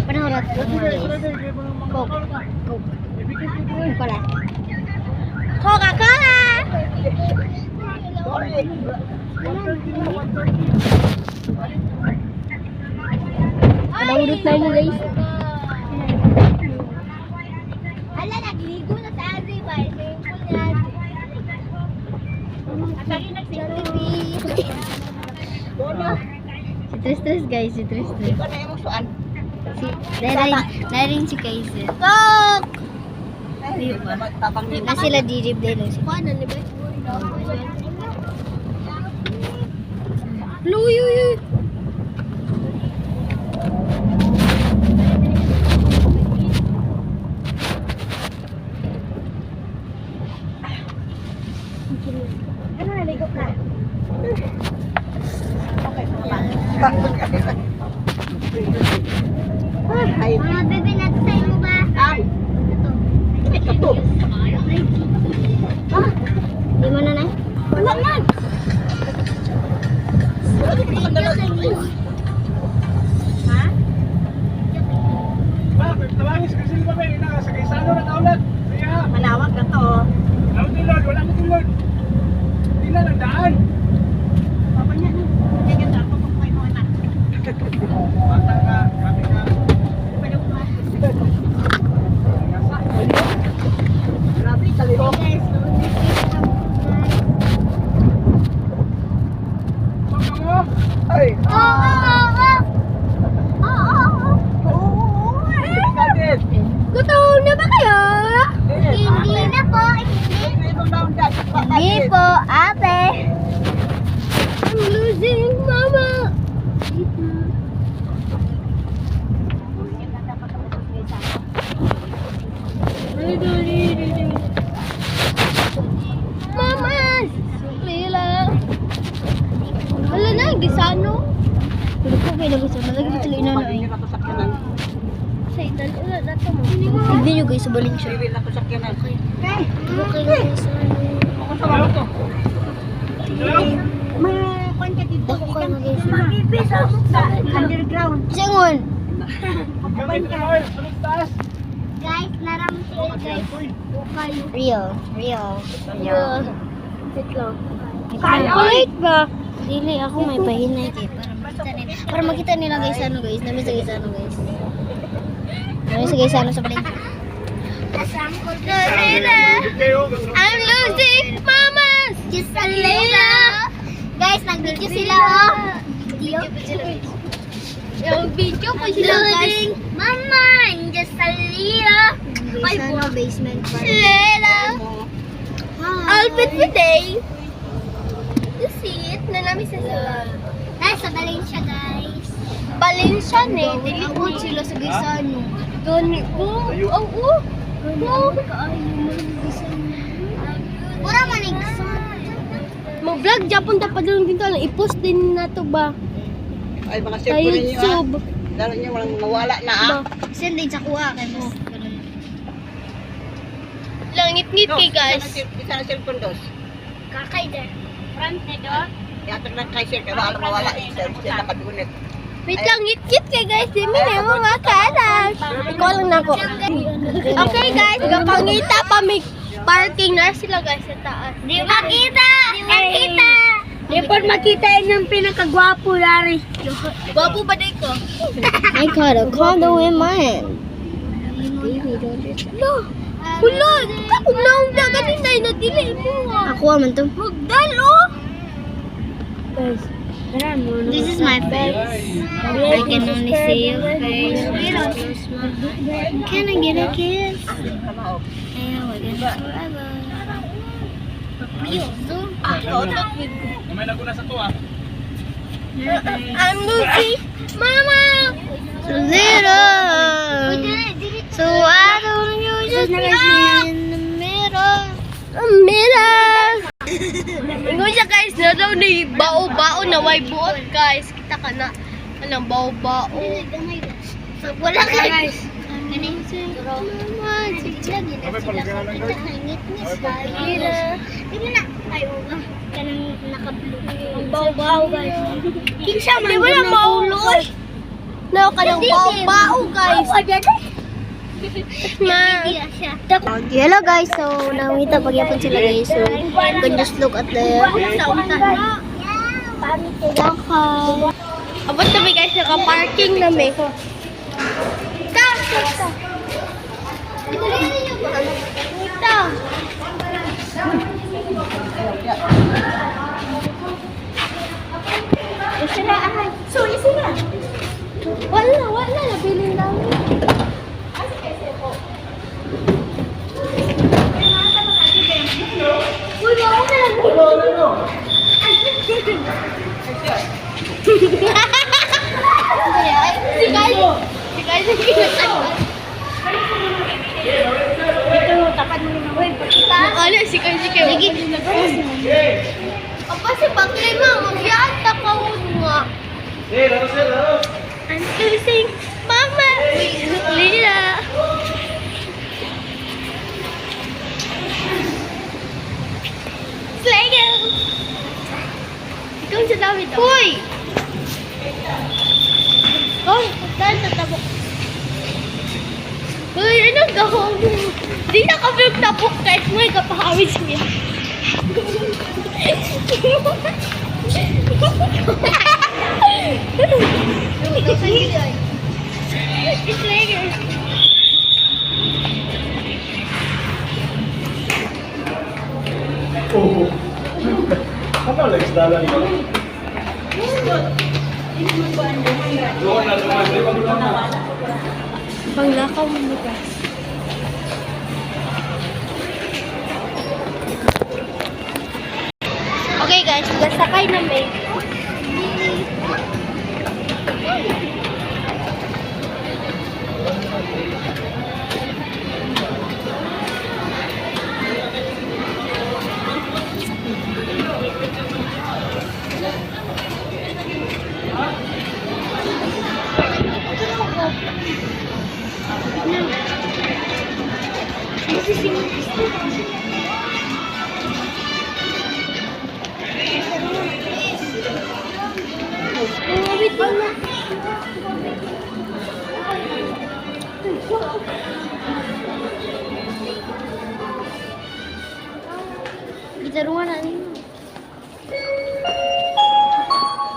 Panahurat ko mga guys. Coke. Coke. Coca-Cola. Coca-Cola! Panahurat na yun guys. Ala, nagligo na sa Azi ba? Swimming pool ni Azi. At lagi nagsintipi. Si Tris guys, si Tris. Ikaw na yung suan. Narin si Kaiser. Coke! Na sila dirib din. Paano ni ba? Luyo. Ano, naligo ka? Okay. Mga bebe natin sa mo ba? Ito. Di mo na na? Wala man. Ha? Tawagin si Kasil ba ba? Sa Kaisano na taulat. Kaya, Malawak na to. wala mo tulod. Hindi na lang daan. Papa niya na. Kaya ka ako kung kayo anak. Bata ka, grabe ka. Pwede ko ba? Grabe, talito. Baka mo? Ay! Kapit! Gutom na ba kayo? Hindi na po. Hindi po, ate. I'm losing mama. Mama! Lila! Wala na, gisano. Pero po kayo nagisano. Lagi mo sila inanoy. Sa itan, wala na ito mo. Tignan nyo guys, subaling siya. Okay guys. Dako kayo na guys. Underground. Singon! Guys, larang sila guys. Real. Sit lang. Wait ba? Dili ako may pahinay kay para makita nila guys ano guys. Nami sa guys ano guys. Nami sa guys ano sa paling. I'm losing mamas. Just a little. Guys, nag-video sila oh. Yung video po sila guys. Mama, just a little. Guys ano basement pa. Little. Outfit today. You see it? Na namin sa sila. Nasa Valencia guys. Valencia ne. Dili sila sa guys ano. Gani ko. Oo. Pura manigsan. Mag-vlog Japon dapat lang din to. I-post din na to ba? Ay, mga Sa cellphone ninyo ha. YouTube. Lalo nyo, walang nawala na ha. Send din sa kuha kay mas. Langit-ngit kay guys. Isa na cellphone dos. Kakay dyan. Front na doon. Yatag na kay sir, kaya alam mawala. Isa nakadunit. Wait lang, ngit-ngit kay guys. Di mo na mga karas. Ikaw lang na ako. Okay guys, kapangita pa may parking na sila guys sa taas. Di makita! Di makita! Di pa makita yung pinakagwapo Larry. Gwapo ba din ko? I got a condo in my hand. No. Wala, ako na ang dagat na inadili mo. Ako man to. Magdalo! Guys, this is my face. I can only see your face. Can I get a kiss? And we're gonna forever. May naguna sa to ha. I'm losing Mama! Little. So I don't use just in the middle. The middle. Ingon siya guys, na daw ni bao-bao na way buot guys. Kita ka na. Alam, bao-bao. So, wala ka guys. Hindi na. Ay, uga. Kanang naka-blue. Ang bao-bao guys. Kinsa man. Di wala mauloy. No, kanang bao guys. Na. Hello guys, so nakita pagyapon sila guys. So, you can just look at the abot na guys, naka-parking na may. Ito. Sorry, sila. Wala, nabilin namin. Uy, baka ka lang. Si guys, Ito, tapat mo na. Uy, pakita. ano, si guys, apa si Bakli mah, magyata ka nga. I'm losing Mama. Lila. Slayer. Ikaw sa dami to. Hoy! Oh, dahil sa tabok. Uy, anong gahong? Di na kami yung tabok kahit may kapahawis niya. Slayer. Oh. Ano Alex dalan ko? Doon na naman. Panglakaw mo guys. Okay guys, nasakay na may.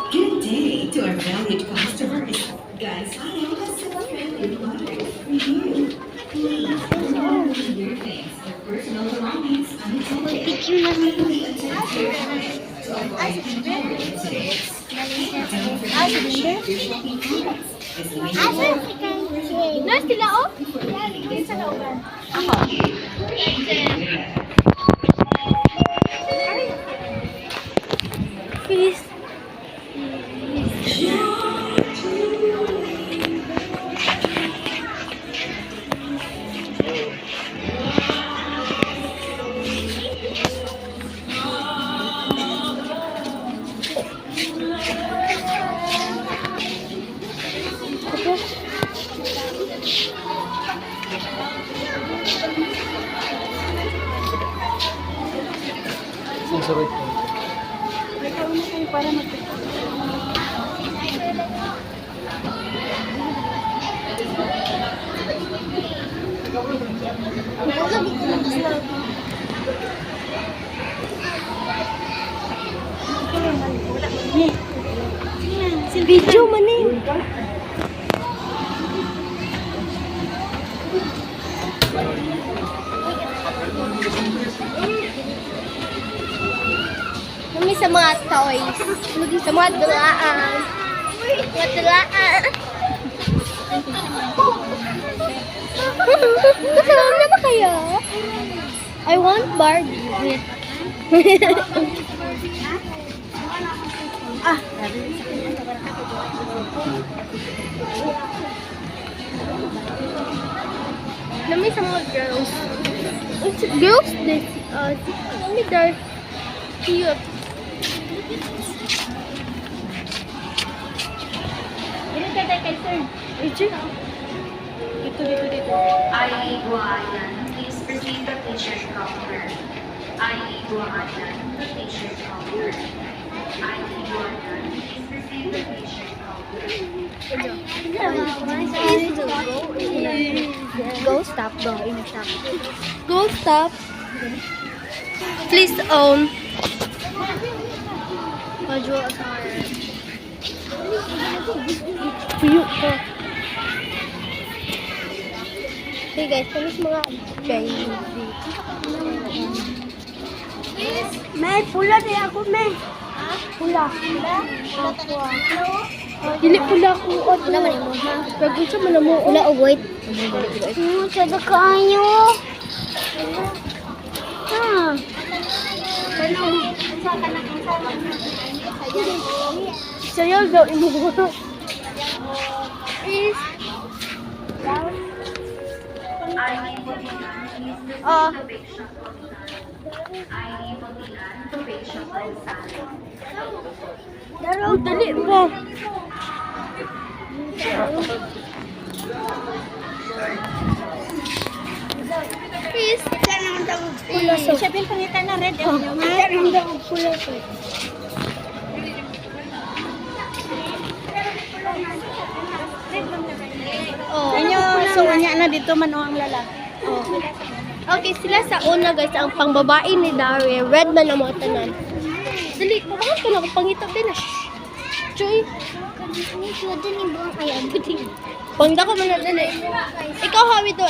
Good day to our valued customers. Guys, I am a friendly water for you. Please don't your things or personal belongings unattended. Nurse sila oh? Please. Video man eh. Kami sa mga toys. Sa mga dulaan. Mga dulaan. Kasama na ba kayo? I want Barbie. Nami sa mga girls. Girls this. Nami dar. Cute. Dito tayo kay sir. Dito. I. Guayan, please proceed to patient counter. I. Guayan, to patient counter. I. Guayan, please proceed to patient counter. Go stop, go. Stop. Go stop. Please own. Tuyok ko. Okay guys, tamis mga baby. May pula din ako, may. Pula. Dili pula ko. Wala man mo ha. Pagod siya man mo. Pula o white. Sada kayo. Ha. Sayaw daw imo. Is ID Butilan, please proceed Ah. to Big Shop Butilan. ID Butilan to Big Shop Gonzalo. dali mo. Please. Pula so. Sabihin pangitan na red. Meron daw pula so. Oh. Inyo, so anya na dito man o ang lalaki. Okay, sila sa una guys, ang pangbabae ni Daria. Red man ang mga tanan. Dali, bakit ko na ako pangitap din ah. Choy. Pangita ko man na dali. Ikaw hawi to.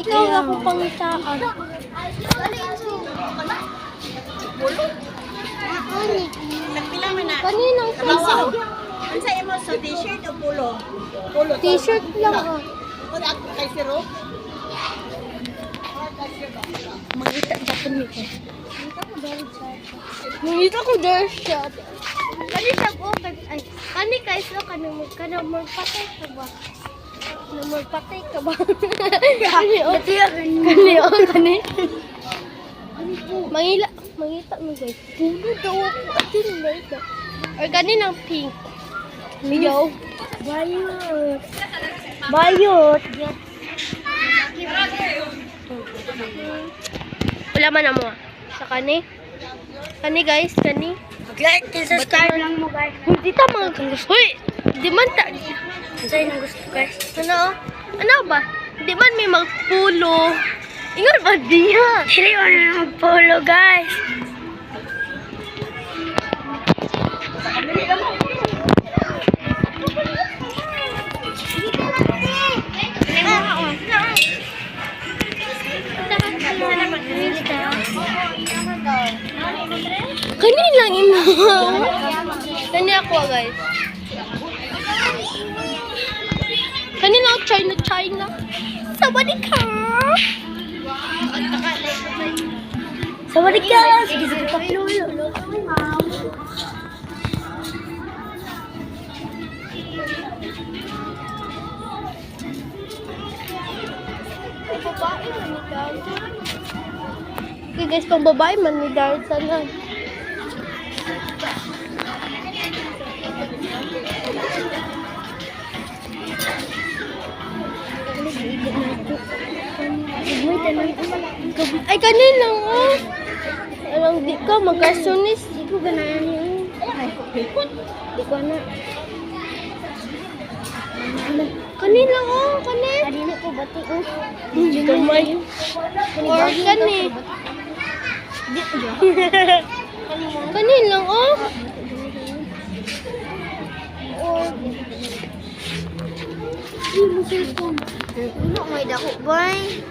Ikaw ako pangitaan. Nagpila man na. Kaninang pisa. Ang sa'yo mo, so t-shirt o pulo? Pulo. T-shirt lang ah. Pag ako kay Siro? Mangita dapat nito. Mangita ko there shot. Kani sa open ay kani kay so kana magpatay ka ba? Na magpatay ka ba? Kani o kani. Mangita mo guys. Puno daw ako atin like. Or kani ng pink. Leo. Bayot. Bayot. Wala man na mo. Sa kani. Kani guys, kani. Like, subscribe lang mo guys. Hindi ta mga gusto. Hoy, di man ta. Sa'yo nang gusto guys. Ano? Ano ba? Di man may magpulo. Ingat ba diya? Hindi mo na magpulo guys. Kani lang imo. Kani ako guys. Kani lang China. Sawadika. Sawadika. Sige, sige, pakilulo. Babae man ni Dar. Okay guys, pang babae man ni Dar sana. Ay, kanin lang oh. Alang di ka, magkasunis. Di ko ganayan yun. Di ko na. Kanin lang oh, kanin. Kanina ko bati ko. Gamay. Or kani. Kanin lang oh. Or Ano may dako bay?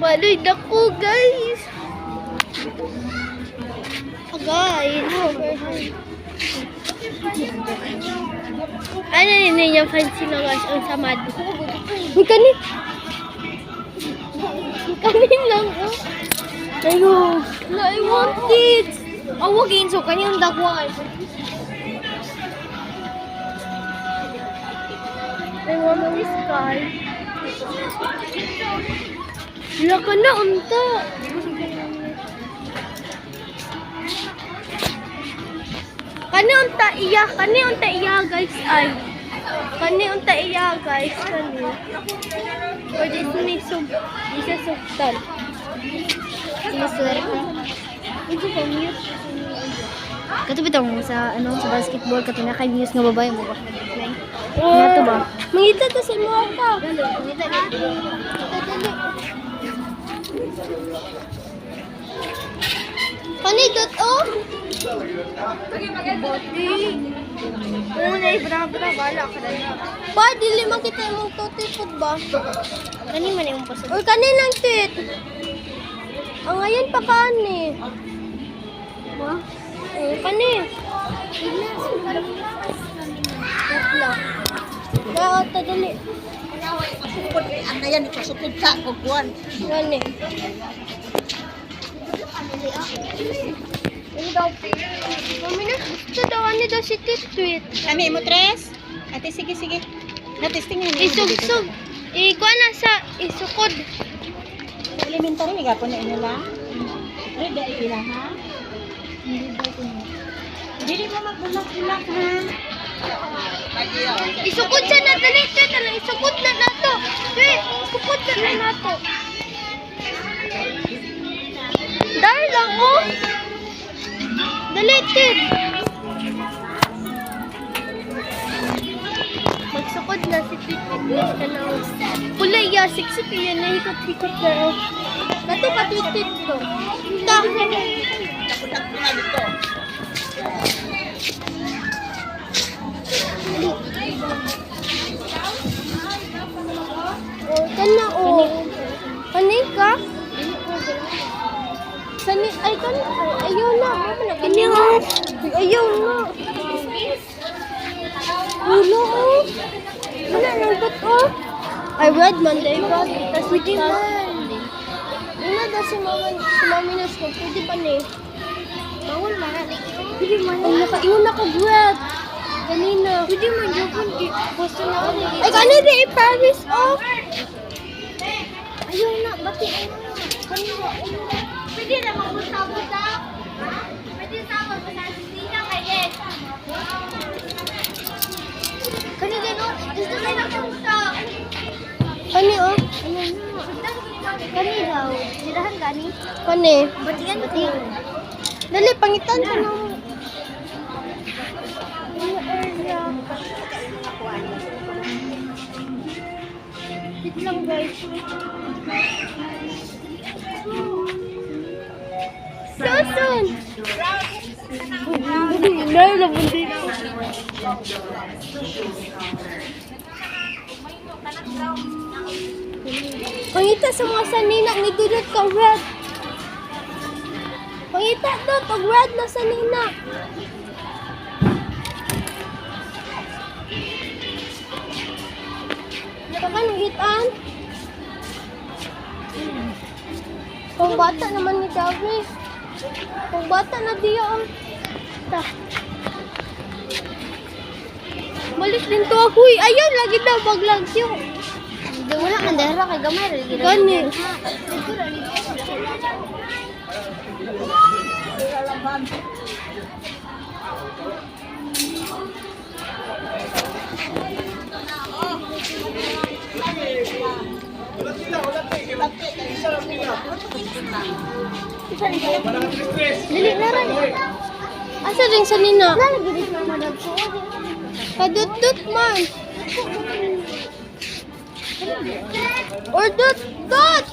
baloy dako guys. Guys. Ano yun yung fancy na guys ang samad. Kanin. Kanin lang oh. Ayo. No, I want it. Awo ginso kanyang dako guys. I want this guy. Wala ka na, unta. Kani unta iya, guys, ay. Kani unta iya, guys, kani. Or this ni isa subtan. Maswerte. Ito pa mute. Kato bitong sa ano sa basketball kato na kay views nga babae mo ba? Ito ba? Mangita to sa mga ka. Mangita dali. Panidot oh. Pa, dili makita yung tutipod ba? Kani man yung pasok. Uy, kani lang tit. Ang ngayon pa kani. Ha? Kani. Wala. Kaya ito dali. Sukod ang nayan ikasukod sa kukuan. Kani. Ano daw? Mami na, gusto daw. Ano daw si Titwit? Kani mo tres? Ate sige sige. Natisting ni. Isugsug. Ikuha na sa isukod. Sa elementary ni gapon na inila. Ready ay ila ha? Dili mo magbulak-bulak ha. Isukod siya na. Dali, Tit. Isukod na nato. Tit, isukod siya na nato. Dahil lang, oh. Dali, Tit. Magsukod na si Titwit na na. Kulay ya, siksik yan na hikot-hikot na. Oh. Nato ka Titwit ko. Ta. Oh, kana oh. Kanay ka? Sani, ay kana. Ayaw na. Kani nga. Ayaw na. Ulo oh. Wala nang ba't oh. Ay, red man, diba? Tas pwede man. Una daw si mami na school. Pwede pa ni. Bawal man. Pwede man. Ay, nakaingon ako bread. Kanina. Pwede man. Jopon. Gusto na ako. Ay, kanina i-Paris oh. Ayaw na. Bati ayaw na. Kanina. Pwede na mag-buta-buta. Pwede na mag-buta. Hindi na kayo. Kanina no. Gusto na mag-buta. Kani oh. Kani daw. Sirahan kani? Kani. Batigan. Dali, pangitan ka na. Wait lang guys. Susun! Dahil na bundi na. Pangita sa mga sanina, nidudot ka red. Pangita doon, pag red na sanina. Nakakangitan. Pang bata naman ni Davi. Pang bata na diya ang. Ta. Malis din to ako eh. Ayaw, lagi daw baglagyo. Hindi wala man dahil kay gamay. Gani. Dili na rin. Asa rin sa nina? Kadut-dut man. Or dut-dut.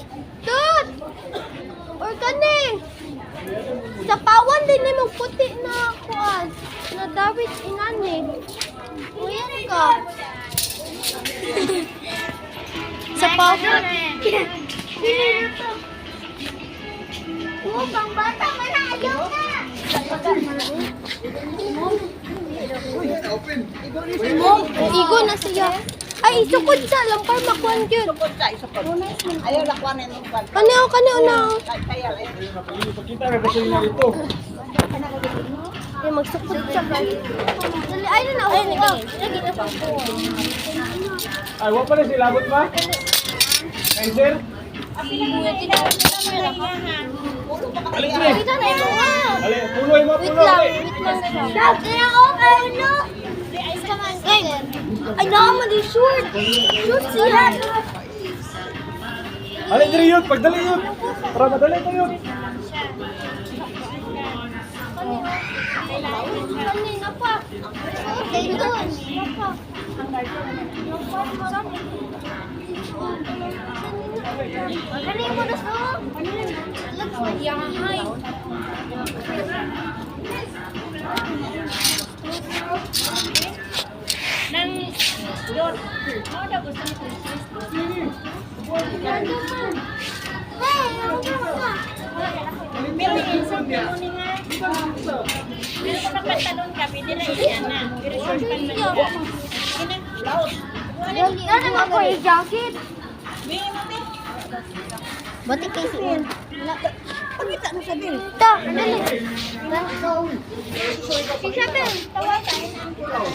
Dut. Or kani. Sa pawan din ni mong puti na kuan. Na David inani. Uyan ka. Sa pawan. Pang bata man na ayaw na. Igo na siya. Ay, isukod sa lampar makuan yun. Isukod. Ayaw lakwanin mo pa. Kaniyo na. Kaya Pakita na ba siya dito? Ay, magsukod siya guys. Ay, na ako. Lagi na pa ako. Ay, wala pala sila. Labot ba? Ay, sir? Alin sir? Alin, puloy mo, Wait puloy. lang siya. Ay, naman di short. Short siya. Alin diri yun, pagdali yun. Para madali ko yun. Kanina pa. Okay, doon. Galing mo na so. Looks like yahay. Nang yun. Ano daw gusto ni Princess? Pero yung isang mo ni nga. Pero kung napantalon ka, pwede na yan na. Pero short pan man yun. Sige na, blouse. Ano ako yung jacket? May mami. Bati kasi yun. Pagkita na sa din. Ito, dali. Si Shabel. Tawag tayo na ang kulay.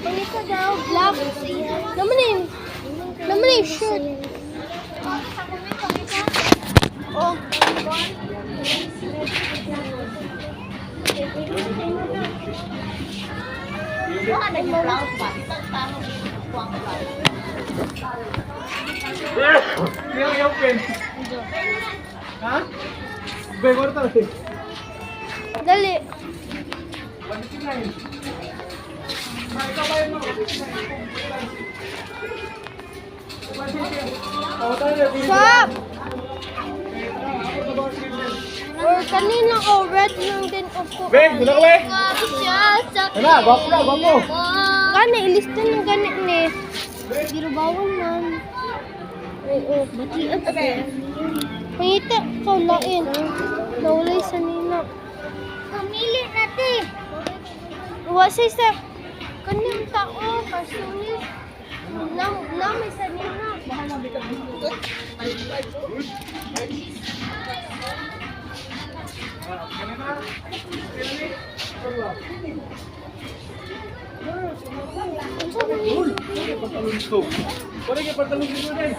Ganito daw, black. Naman yung shirt. Oh. Ano yung blouse ba? Yung pen. Ha? Bego na tayo. Dali. Stop! Or kanina ko, red lang din ako. Ben, dula ka ba? Wala, gwapo na, gwapo. Gani, ilista ng gani ni. Biro bawal man. Oo, batian siya. Pangita, kaulain. Nawalay sa nina. Pamili natin. Wasay sa kanyang tao, kasulis. Namay sa nina. Baka mabigat dito. Wala kayo pantalon dito na eh.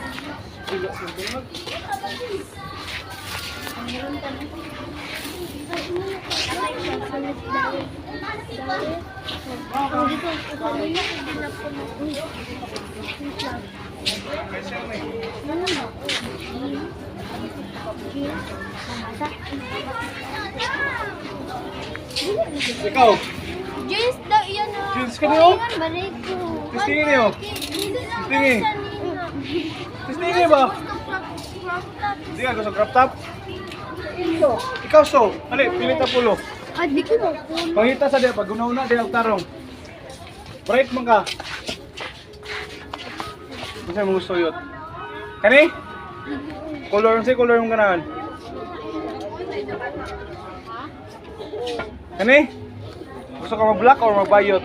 Ikaw, Jeans daw yan na. Jeans ka niyo? Balik ko. Testingin niyo. Testingin. Testingin ba? Hindi ka gusto crop top? Ikaw so, ali, pilit na pulo. Ay, di ko mo. Pangita sa diya, pag una diya tarong. Bright man ka. Kasi mo gusto yun. Kani? Color yung ganahan. Kani? Gusto ka mag-black or mag-bayot?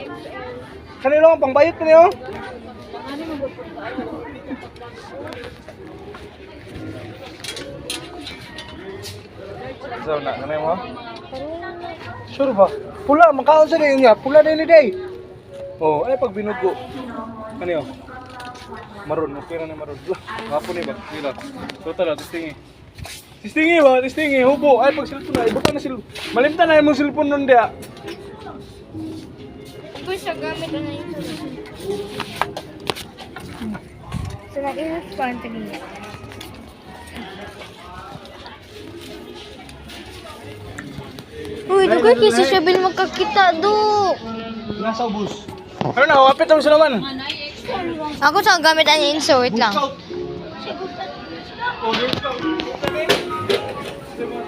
Kani lang, pang-bayot ka niyo? So, kanay mo? Sure ba? Pula, makaon sa ngayon niya. Pula daily day. Oh, ay pag binugo. Ano yun? Maroon, okay na maroon. Hapon eh ba? Hirap. Total, testingi. Testingi ba? Testingi, hubo. Ay pag silpon na, ibutan na silpon. Malimtan na yung silpon nun dia. Upo siya gamit na yun. So, nag-iwas pa ang tagiya. Uy, dugay kasi siya bil magkakita do. Nasa ubus. Ano na, wapit ang gusto naman. Ako sa gamit ang inso, wait lang.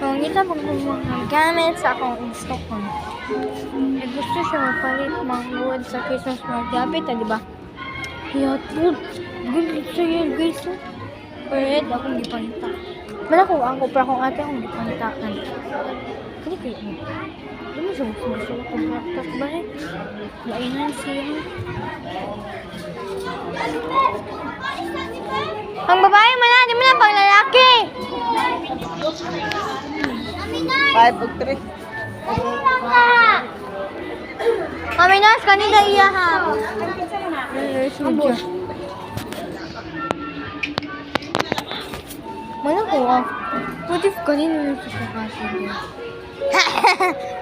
Kung kita pag mga gamit sa akong insto ko. Eh, gusto siya mapalit mga buwan sa Christmas market, di ba? Yatod. Gulit sa yan, guys. Pero akong gipanta. Wala ko, ako pa akong ate akong gipantakan. Hindi kayo mo. Hindi mo siya gusto kong laptop ba eh? Lainan siya. Pang babae man na, di mo na pang lalaki. 5 Kami nas, kanina iya ha. Mana ko ah. What if kanina na siya kasi niya?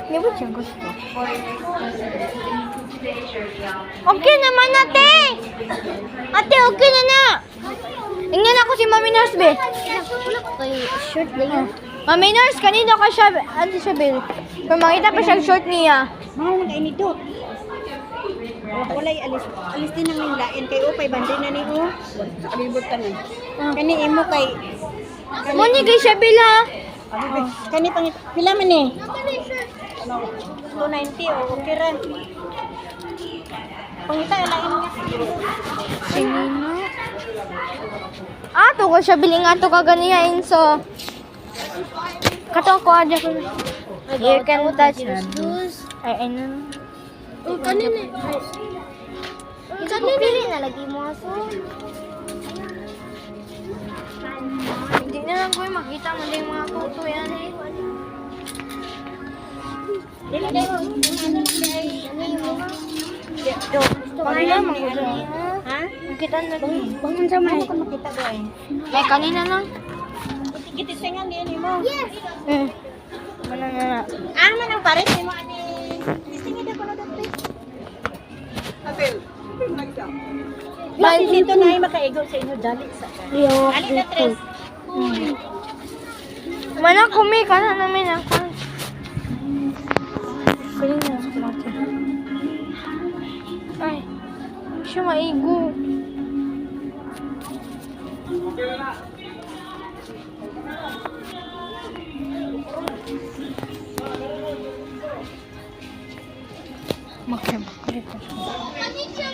Hindi ba siya gusto? Okay naman ate! Ate, okay na na! Tingnan ako si Mami Nurse, be. Short na yun. Mami Nurse, kanina ka siya, ano siya, be? Kung makita pa siya short niya. Mahal na inidot. Walay alis din ang lain kay upay bandi na ni o. Sa kalibot tanan. Kani imo kay Muni kay siya, Bella. kani pang pila man ni? 290 o okay ra. Pangita lain nga. Sinina. Ato ko siya, bili nga to kaganihain, so. Kato ko, adya ko. You can touch ay, ano. Kanina. Kanina. Pili na lagi mo aso. Hindi na lang ko makita mo din mga photo yan eh. Dili dai mo. Ano yung mga? Gusto ka na, mga Ha? makita na din. Bangon sa man ko makita ko ay. May kanina lang. Gitisingan din mo. Yes. Mana na. Ah, man ang pares mo ani. Gisingin ko na dito. Bali dito na ay makaigo sa inyo dali sa. Ali na tres. Mana kumi ka na namin ako. Kuling na sa mata. Ay, siya maigo. Makibakit na siya.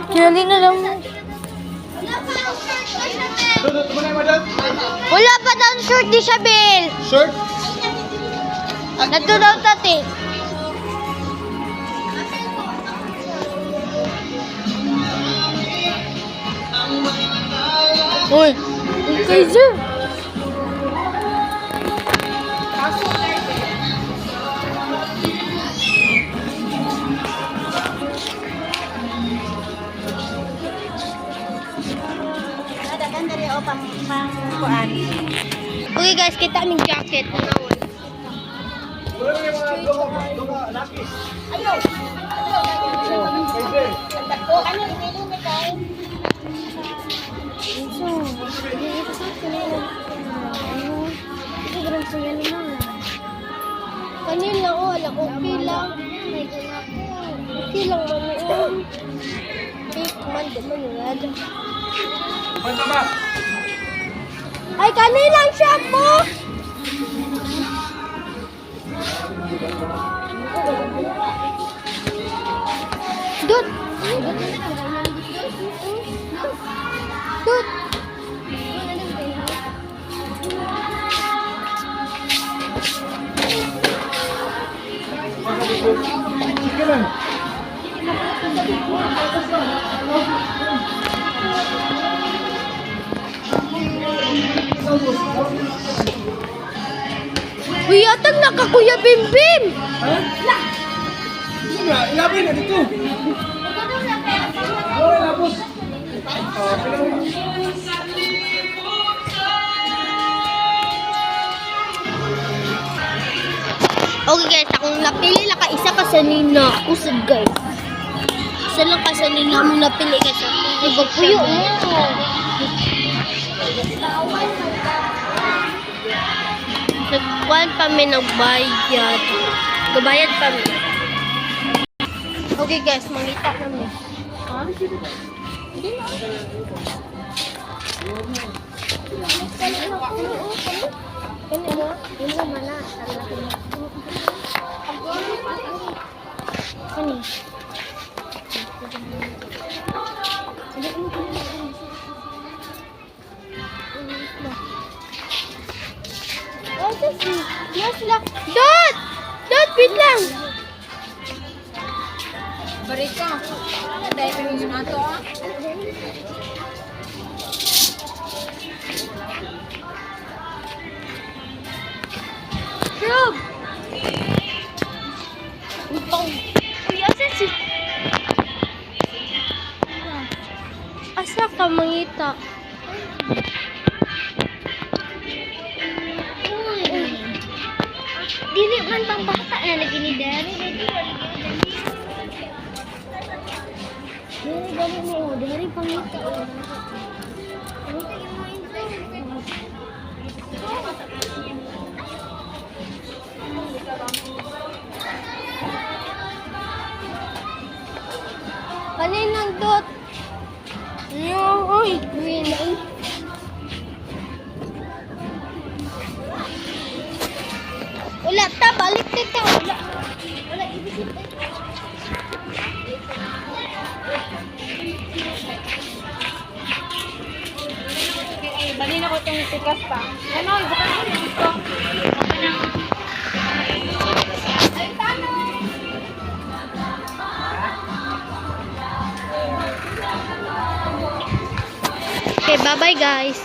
Kinali na lang. Wala pa daw short di siya, Bill. Short? Nato daw tati. Uy, okay, sir. Adakan dari o pang kuan. Okay guys, kita aming jacket. Oh, ano ini ni kay? Kanila o, alam okay lang. Okay lang manoon. Big man, di manood. Ay, kanilang shampoo! Dut! Dut! Sige lang. Uy, atag na ka, Kuya Bimbim! Ha? Sige nga, ilapin na dito. Oo, ilapos. Okay guys, akong napili lang ka isa ka sa nina. Usad guys. Isa lang ka sa nina mo napili guys. Iba po yun. Nagkuhan pa may nagbayad. Gabayad pa may. Okay guys, mangita kami. Ha? Hindi na. Kanina, yun naman na. Kanina. Yes lang. Dot! Dot, wait lang. Barika. Dai pa yung ato ah. Rob! Uy, asan si... Asa ka mangita? Ang bata na lagi ni Dari. Dari mo. Dari pangita. Pangita yung mga ito. Kaninang dot? Uy, green. Wala ta, balik ta. Wala ibig ito. Okay, balin ako itong tikas pa. Ano, bukan ko dito. Okay, bye-bye guys.